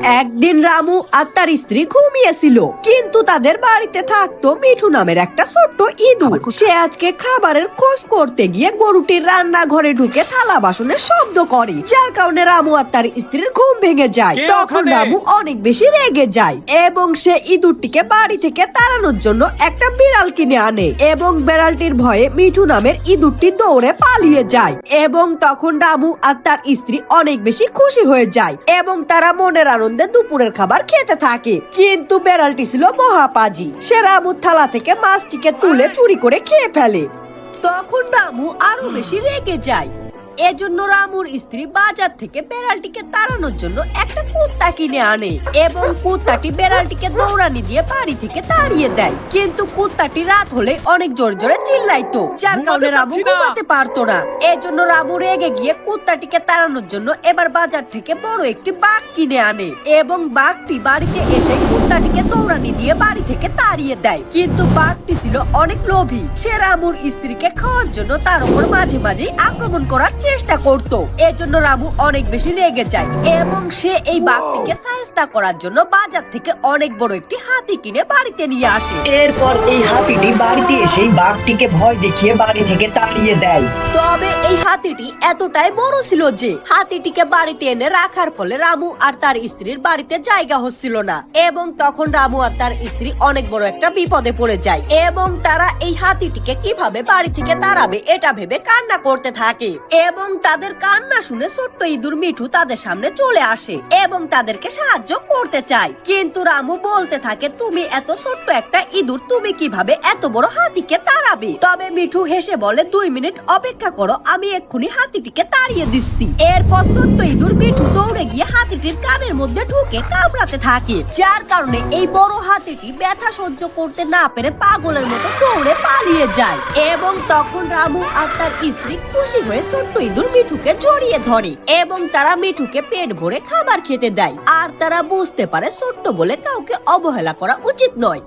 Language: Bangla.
একদিন রামু আর তার স্ত্রী ঘুমিয়েছিল, কিন্তু তাদের বাড়িতে থাকতো মিঠু নামের একটা ছোট্ট ইঁদুর। সে আজকে খাবারের খোঁজ করতে গিয়ে গরুটির রান্নাঘরে ঢুকে থালা বাসনের শব্দ করে, যার কারণে রামু আর তার স্ত্রীর ঘুম ভেঙে যায়। তখন রামু অনেক বেশি রেগে যায় এবং সে ইঁদুরটিকে বাড়ি থেকে তাড়ানোর জন্য একটা বিড়াল কিনে আনে এবং বিড়ালটির ভয়ে মিঠু নামের ইঁদুরটি দৌড়ে পালিয়ে যায়। এবং তখন রামু আর তার স্ত্রী অনেক বেশি খুশি হয়ে যায় এবং তারা মনের আনন্দে দুপুরের খাবার খেতে থাকে। কিন্তু বেড়ালটি ছিল মহাপাজি। সে রামুর থালা থেকে মাছটিকে তুলে চুরি করে খেয়ে ফেলে। তখন রামু আরো বেশি রেগে যায়। এজন্য রামুর স্ত্রী বাজার থেকে বেড়ালটিকে তাড়ানোর জন্য একটা কুত্তা কিনে আনে এবং কুত্তাটি বেড়ালটিকে দৌড়ানি দিয়ে বাড়ি থেকে তাড়িয়ে দেয়। কিন্তু কুত্তাটি রাত হলে অনেক জোরে জোরে চিল্লাইতো, যার কারণে রামু ঘুমাতে পারতো না। এজন্য রামু রেগে গিয়ে কুত্তাটিকে তাড়ানোর জন্য এবার বাজার থেকে বড় একটি বাঘ কিনে আনে এবং বাঘটি বাড়িতে এসে কুত্তাটিকে দৌড়ানি দিয়ে বাড়ি থেকে তাড়িয়ে দেয়। কিন্তু বাঘটি ছিল অনেক লোভী। সে রামুর স্ত্রীকে খাওয়ার জন্য তার উপর মাঝে মাঝে আক্রমণ করার চেষ্টা করত। এজন্য রামু অনেক বেশি রেগে যায় এবং সে এই বাঘটিকে সাহায্য করার জন্য বাজার থেকে অনেক বড় একটি হাতি কিনে বাড়িতে নিয়ে আসে। এরপর এই হাতিটি বাড়িতে এসে বাঘটিকে ভয় দেখিয়ে বাড়ি থেকে তাড়িয়ে দেয়। তবে এই হাতিটি এতটাই বড় ছিল যে হাতিটিকে বাড়িতে এনে রাখার ফলে রামু আর তার স্ত্রীর বাড়িতে জায়গা হচ্ছিল না এবং তখন রামু আর তার স্ত্রী অনেক বড় একটা বিপদে পড়ে যায় এবং তারা এই হাতিটিকে কিভাবে বাড়ি থেকে তাড়াবে এটা ভেবে কান্না করতে থাকে। এবং তাদের কান্না শুনে ছোট্ট ইঁদুর মিঠু তাদের সামনে চলে আসে এবং তাদেরকে সাহায্য করতে চায়। কিন্তু রামু বলতে থাকে, তুমি এত ছোট্ট একটা ইঁদুর, তুমি কিভাবে এত বড় হাতিকে তাড়াবে? তবে মিঠু হেসে বলে, 2 মিনিট অপেক্ষা করো, আমি এক্ষুনি হাতিটিকে তাড়িয়ে দিচ্ছি। এরপর ছোট্ট ইঁদুর মিঠু দৌড়ে গিয়ে হাতিটির কানের মধ্যে ঢুকে কামড়াতে থাকে, যার কারণে এই বড় হাতিটি ব্যথা সহ্য করতে না পেরে পাগলের মতো দৌড়ে পালিয়ে যায়। এবং তখন রামু আর তার স্ত্রী খুশি হয়ে ছোট্ট ইঁদুর মিঠুকে জড়িয়ে ধরে এবং তারা মিঠুকে পেট ভরে খাবার খেতে দেয়। আর তারা বুঝতে পারে ছোট্ট বলে কাউকে অবহেলা করা উচিত নয়।